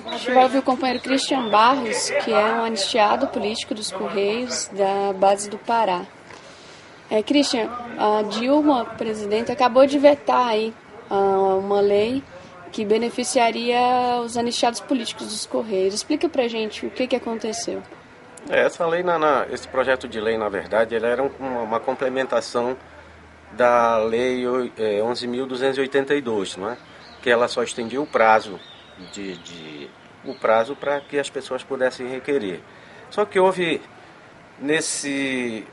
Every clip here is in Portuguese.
A gente vai ouvir o companheiro Christian Barros, que é um anistiado político dos Correios da base do Pará. Christian, a Dilma, presidente, acabou de vetar aí uma lei que beneficiaria os anistiados políticos dos Correios. Explica pra gente o que aconteceu. Essa lei, esse projeto de lei, na verdade, ele era uma complementação da lei 11.282, não é? Que ela só estendia o prazo para que as pessoas pudessem requerer. Só que houve nesse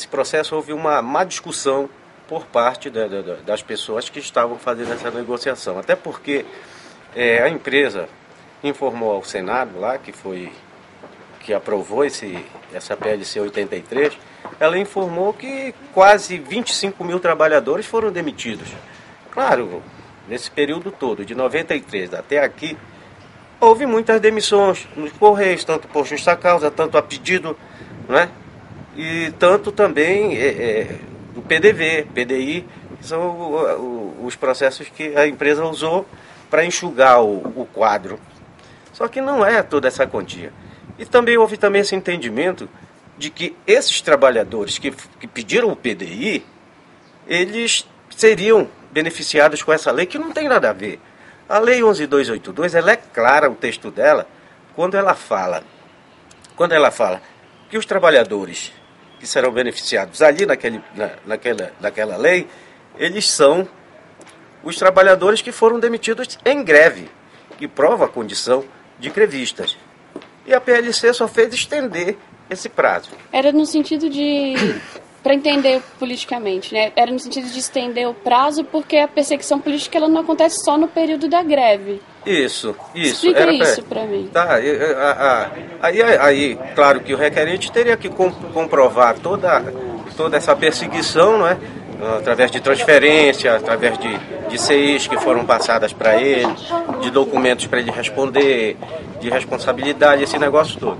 processo houve uma má discussão por parte das pessoas que estavam fazendo essa negociação. Até porque a empresa informou ao Senado lá, que aprovou essa PLC 83, ela informou que quase 25 mil trabalhadores foram demitidos. Claro, nesse período todo, de 93 até aqui, houve muitas demissões nos Correios, tanto por justa causa, tanto a pedido, né? E tanto também do PDV, PDI, que são os processos que a empresa usou para enxugar o quadro. Só que não é toda essa quantia. E também houve esse entendimento de que esses trabalhadores que pediram o PDI, eles seriam beneficiados com essa lei, que não tem nada a ver. A lei 11.282, ela é clara, o texto dela, quando ela fala que os trabalhadores que serão beneficiados ali naquela lei, eles são os trabalhadores que foram demitidos em greve, que prova a condição de grevistas. E a PLC só fez estender esse prazo. Era no sentido para entender politicamente, né? Era no sentido de estender o prazo, porque a perseguição política ela não acontece só no período da greve. Isso. Explica isso para mim. Tá, aí, claro que o requerente teria que comprovar toda essa perseguição, não é? Através de transferência, através de CIs que foram passadas para ele, de documentos para ele responder, de responsabilidade, esse negócio todo.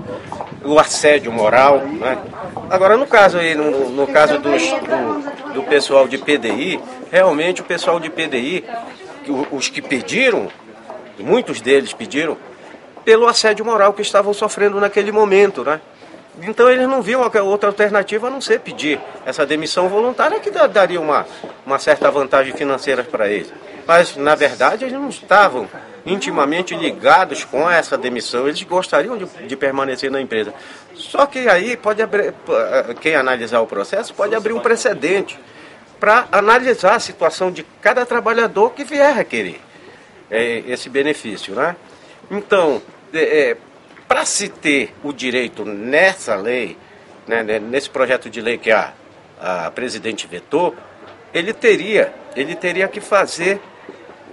O assédio moral, né? Agora, no caso do pessoal de PDI, realmente o pessoal de PDI, os que pediram, muitos deles pediram, pelo assédio moral que estavam sofrendo naquele momento, né? Então eles não viam outra alternativa a não ser pedir essa demissão voluntária, que daria uma certa vantagem financeira para eles. Mas, na verdade, eles não estavam intimamente ligados com essa demissão, eles gostariam de permanecer na empresa. Só que aí quem analisar o processo pode abrir um precedente para analisar a situação de cada trabalhador que vier requerer esse benefício, né? Então, para se ter o direito nessa lei, né, nesse projeto de lei que a presidente vetou, ele teria que fazer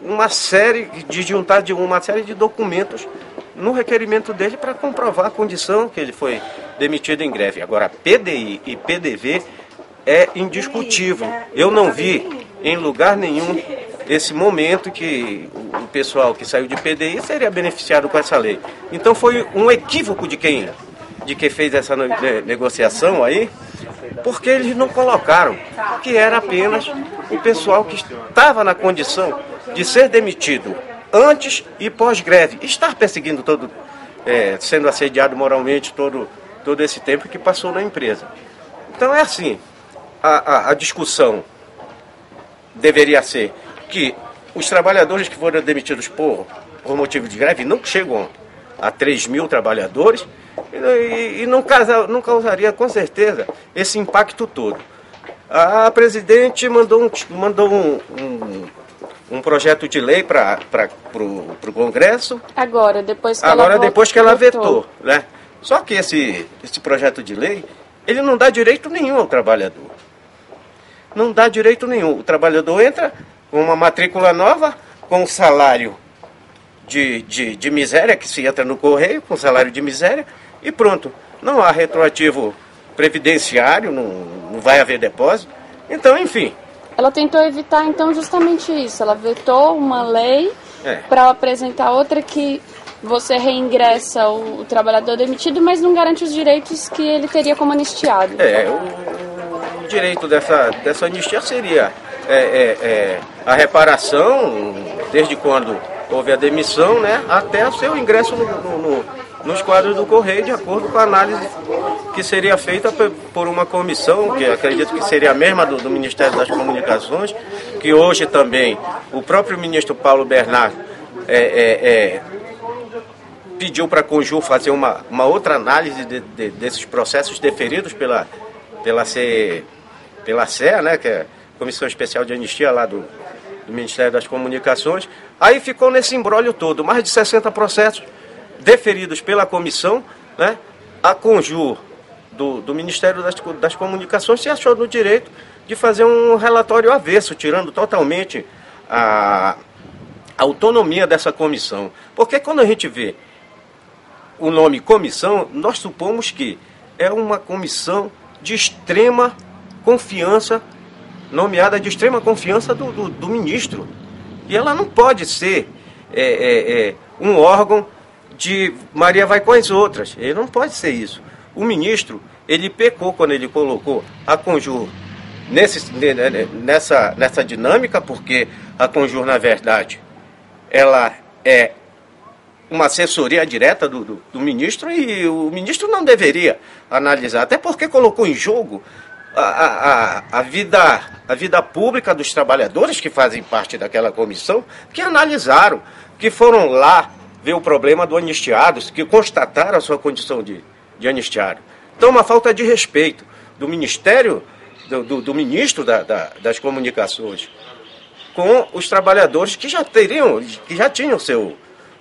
uma série de documentos no requerimento dele para comprovar a condição que ele foi demitido em greve. Agora, PDI e PDV é indiscutível. Eu não vi em lugar nenhum esse momento que o pessoal que saiu de PDI seria beneficiado com essa lei. Então foi um equívoco de quem fez essa negociação aí, porque eles não colocaram que era apenas o pessoal que estava na condição de ser demitido antes e pós-greve, estar perseguindo sendo assediado moralmente todo esse tempo que passou na empresa. Então é assim, a discussão deveria ser que os trabalhadores que foram demitidos por motivo de greve não chegam a 3 mil trabalhadores e não causaria com certeza esse impacto todo. A presidente mandou um projeto de lei para o Congresso. Agora, depois que ela vetou, né? Só que esse projeto de lei, ele não dá direito nenhum ao trabalhador. Não dá direito nenhum. O trabalhador entra com uma matrícula nova, com um salário de miséria, que se entra no Correio, com salário de miséria, e pronto. Não há retroativo previdenciário, não vai haver depósito. Então, enfim. Ela tentou evitar, então, justamente isso. Ela vetou uma lei para apresentar outra que você reingressa o trabalhador demitido, mas não garante os direitos que ele teria como anistiado. O direito dessa anistia seria a reparação, desde quando houve a demissão, né, até o seu ingresso nos quadros do Correio, de acordo com a análise que seria feita por uma comissão, que acredito que seria a mesma do Ministério das Comunicações, que hoje também o próprio ministro Paulo Bernardo pediu para a Conjur fazer uma outra análise desses processos deferidos pela CE, né, que é a Comissão Especial de Anistia lá do Ministério das Comunicações. Aí ficou nesse imbróglio todo, mais de 60 processos deferidos pela comissão, né? A Conjur do Ministério das Comunicações se achou no direito de fazer um relatório avesso, tirando totalmente a autonomia dessa comissão. Porque quando a gente vê o nome comissão, nós supomos que é uma comissão de extrema confiança, nomeada de extrema confiança do ministro. E ela não pode ser um órgão de Maria vai com as outras. Ele não pode ser isso. O ministro, ele pecou quando ele colocou a Conjur nessa dinâmica, porque a Conjur, na verdade, ela é uma assessoria direta do ministro, e o ministro não deveria analisar, até porque colocou em jogo a vida pública dos trabalhadores que fazem parte daquela comissão, que analisaram, que foram lá ver o problema do anistiado, que constataram a sua condição de anistiado. Então, uma falta de respeito do Ministério, do ministro das Comunicações, com os trabalhadores que já tinham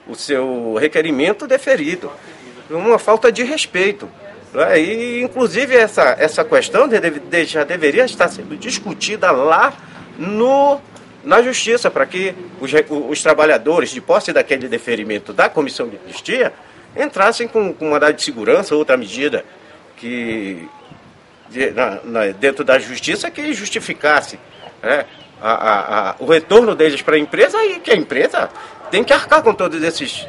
o seu requerimento deferido. Uma falta de respeito. Né? E, inclusive, essa questão já deveria estar sendo discutida lá na Justiça, para que os trabalhadores, de posse daquele deferimento da Comissão de Anistia, entrassem com mandado de segurança, outra medida dentro da Justiça que justificasse, né, o retorno deles para a empresa, e que a empresa tem que arcar com todos esses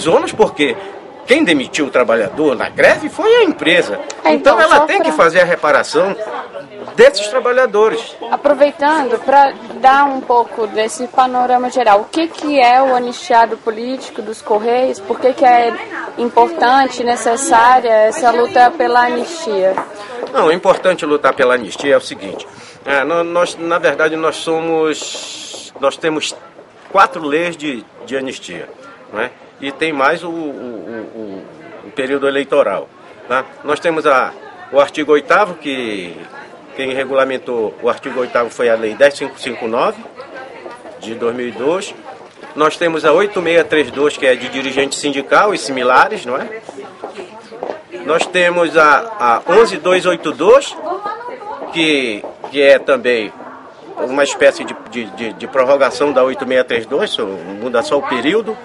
ônus, porque quem demitiu o trabalhador na greve foi a empresa. Então ela tem que fazer a reparação desses trabalhadores. Aproveitando, para dar um pouco desse panorama geral, o que é o anistiado político dos Correios? Por que é importante, necessária essa luta pela anistia? Não, é importante lutar pela anistia é o seguinte, na verdade nós temos 4 leis de anistia, né? E tem mais o período eleitoral. Tá? Nós temos o artigo 8º, que quem regulamentou o artigo 8º foi a Lei 10.559, de 2002. Nós temos a 8.632, que é de dirigente sindical e similares, não é? Nós temos a 11.282, que é também uma espécie de prorrogação da 8.632, muda só o período.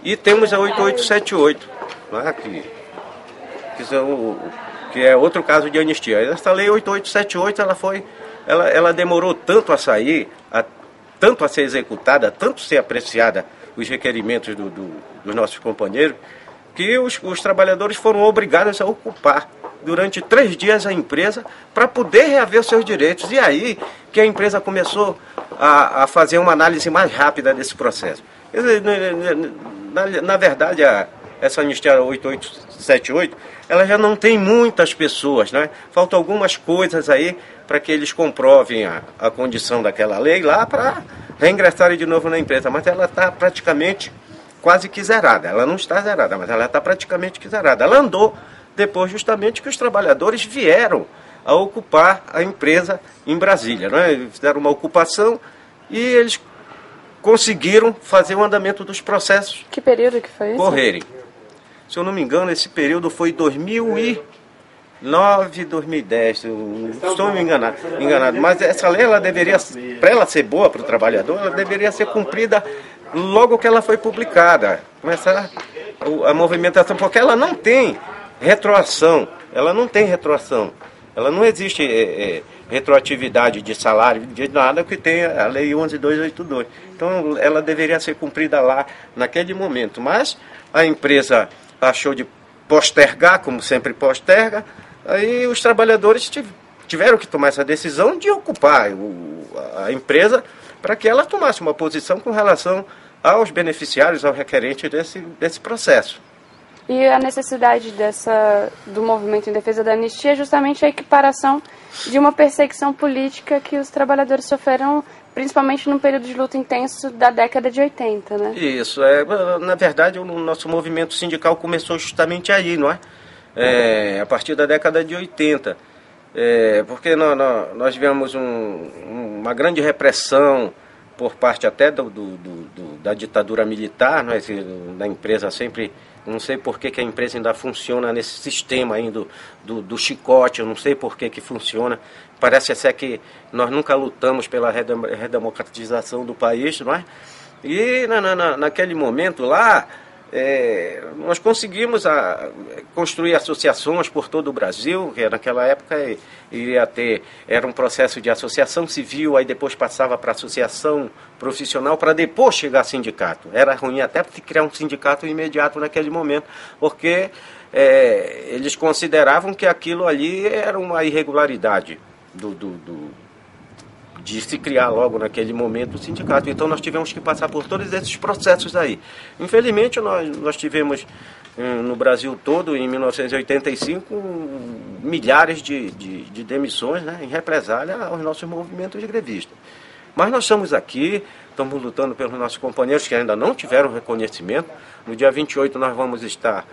E temos a 8.878, né, que é outro caso de anistia. Essa lei 8.878, ela demorou tanto a sair, tanto a ser executada, tanto ser apreciada os requerimentos dos nossos companheiros, que os trabalhadores foram obrigados a ocupar durante 3 dias a empresa para poder reaver os seus direitos. E aí que a empresa começou a fazer uma análise mais rápida desse processo. Na verdade, essa anistia 8878, ela já não tem muitas pessoas, né? Faltam algumas coisas aí para que eles comprovem a condição daquela lei lá para reingressarem de novo na empresa. Mas ela está praticamente quase que zerada. Ela não está zerada, mas ela está praticamente que zerada. Ela andou depois justamente que os trabalhadores vieram a ocupar a empresa em Brasília, né? Fizeram uma ocupação e eles conseguiram fazer o andamento dos processos. Que período que foi isso? Correrem. Se eu não me engano, esse período foi 2009, 2010, estou me enganado. Mas essa lei, ela deveria, para ela ser boa para o trabalhador, ela deveria ser cumprida logo que ela foi publicada. Começar a movimentação, porque ela não tem retroação. Ela não existe retroatividade de salário, de nada que tenha a Lei 11.282. Então, ela deveria ser cumprida lá, naquele momento. Mas a empresa achou de postergar, como sempre posterga, aí os trabalhadores tiveram que tomar essa decisão de ocupar a empresa para que ela tomasse uma posição com relação aos beneficiários, ao requerente desse processo. E a necessidade do movimento em defesa da anistia é justamente a equiparação de uma perseguição política que os trabalhadores sofreram, principalmente num período de luta intenso da década de 80, né? Isso, na verdade o nosso movimento sindical começou justamente aí, não é? A partir da década de 80, porque nós tivemos uma grande repressão por parte até da ditadura militar, não é? Da empresa sempre, não sei por que a empresa ainda funciona nesse sistema ainda do chicote, eu não sei por que funciona, parece ser que nós nunca lutamos pela redemocratização do país, não é? E naquele momento lá, nós conseguimos construir associações por todo o Brasil, que naquela época era um processo de associação civil, aí depois passava para associação profissional, para depois chegar a sindicato. Era ruim até criar um sindicato imediato naquele momento, porque eles consideravam que aquilo ali era uma irregularidade de se criar logo naquele momento o sindicato. Então nós tivemos que passar por todos esses processos aí. Infelizmente nós tivemos no Brasil todo, em 1985, milhares de demissões, né, em represália aos nossos movimentos grevistas. Mas nós estamos aqui, estamos lutando pelos nossos companheiros que ainda não tiveram reconhecimento. No dia 28 nós vamos estar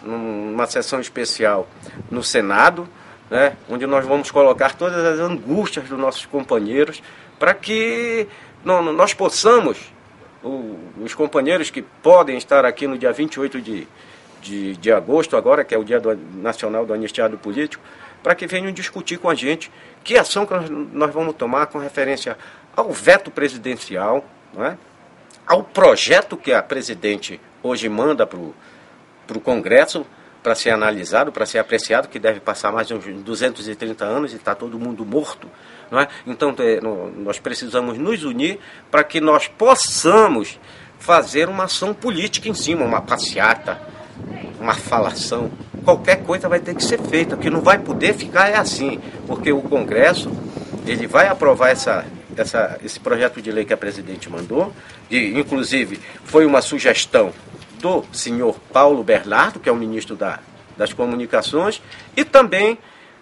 numa sessão especial no Senado, né, onde nós vamos colocar todas as angústias dos nossos companheiros para que nós possamos, os companheiros que podem estar aqui no dia 28 de agosto, agora, que é o Dia Nacional do Anistiado Político, para que venham discutir com a gente que ação que nós vamos tomar com referência ao veto presidencial, não é? Ao projeto que a presidente hoje manda para o Congresso, para ser analisado, para ser apreciado, que deve passar mais de uns 230 anos e está todo mundo morto, não é? Então nós precisamos nos unir para que nós possamos fazer uma ação política em cima, uma passeata, uma falação, qualquer coisa vai ter que ser feita, o que não vai poder ficar assim, porque o Congresso ele vai aprovar esse projeto de lei que a presidente mandou, e inclusive foi uma sugestão do senhor Paulo Bernardo, que é o ministro das Comunicações, e também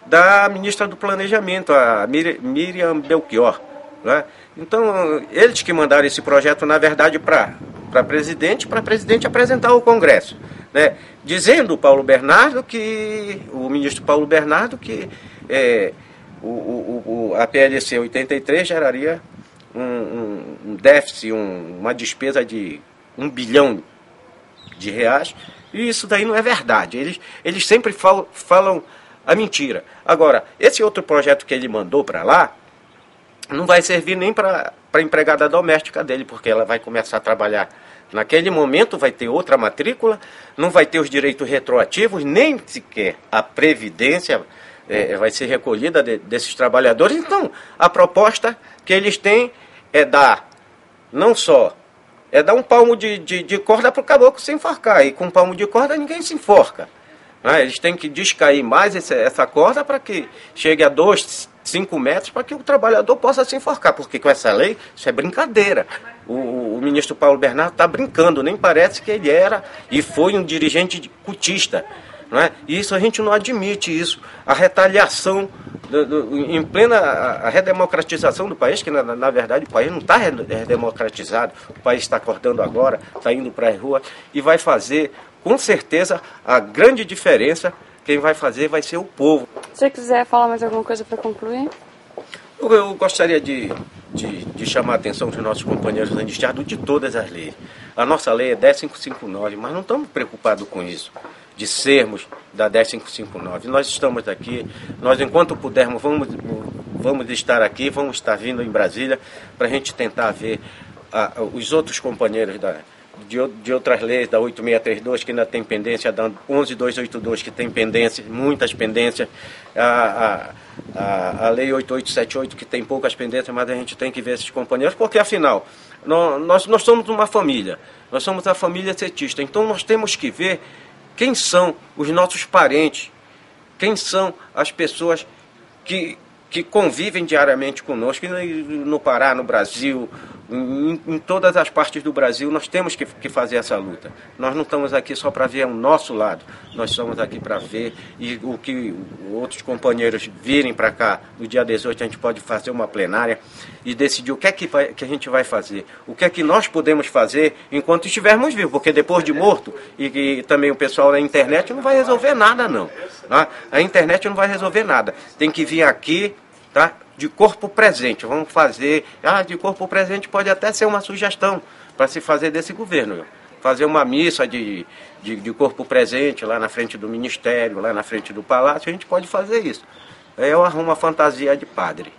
da ministra do Planejamento, a Miriam Belchior, né? Então, eles que mandaram esse projeto, na verdade, para a presidente apresentar ao Congresso, né? Dizendo o ministro Paulo Bernardo, que a PLC 83 geraria um déficit, uma despesa de R$1 bilhão, e isso daí não é verdade. Eles sempre falam a mentira. Agora, esse outro projeto que ele mandou para lá não vai servir nem para a empregada doméstica dele, porque ela vai começar a trabalhar naquele momento, vai ter outra matrícula, não vai ter os direitos retroativos, nem sequer a previdência vai ser recolhida desses trabalhadores. Então, a proposta que eles têm é dar um palmo de corda para o caboclo se enforcar. E com um palmo de corda ninguém se enforca, né? Eles têm que descair mais essa corda para que chegue a 2, 5 metros para que o trabalhador possa se enforcar. Porque com essa lei, isso é brincadeira. O ministro Paulo Bernardo está brincando, nem parece que ele era e foi um dirigente cutista, não é? E isso a gente não admite, isso. A retaliação em plena a redemocratização do país, que na verdade o país não está redemocratizado, o país está acordando agora, está indo para a rua e vai fazer, com certeza, a grande diferença. Quem vai fazer vai ser o povo. Se você quiser falar mais alguma coisa para concluir? Eu gostaria de chamar a atenção dos nossos companheiros anistiados de todas as leis. A nossa lei é 10559, mas não estamos preocupados com isso, de sermos da 10559. Nós estamos aqui, nós enquanto pudermos vamos estar aqui, vamos estar vindo em Brasília para a gente tentar ver os outros companheiros de outras leis, da 8632 que ainda tem pendência, da 11282 que tem pendência, muitas pendências, a lei 8878 que tem poucas pendências, mas a gente tem que ver esses companheiros, porque afinal, nós somos uma família, nós somos a família setista, então nós temos que ver quem são os nossos parentes, quem são as pessoas que convivem diariamente conosco, no Pará, no Brasil, Em todas as partes do Brasil nós temos que fazer essa luta. Nós não estamos aqui só para ver o nosso lado, nós estamos aqui para ver e o que outros companheiros virem para cá. No dia 18 a gente pode fazer uma plenária e decidir o que é que a gente vai fazer, o que é que nós podemos fazer enquanto estivermos vivos, porque depois de morto, e também o pessoal da internet não vai resolver nada não. Tá? A internet não vai resolver nada, tem que vir aqui, tá? De corpo presente, vamos fazer, de corpo presente pode até ser uma sugestão para se fazer desse governo, fazer uma missa de corpo presente lá na frente do ministério, lá na frente do palácio, a gente pode fazer isso. Eu arrumo uma fantasia de padre.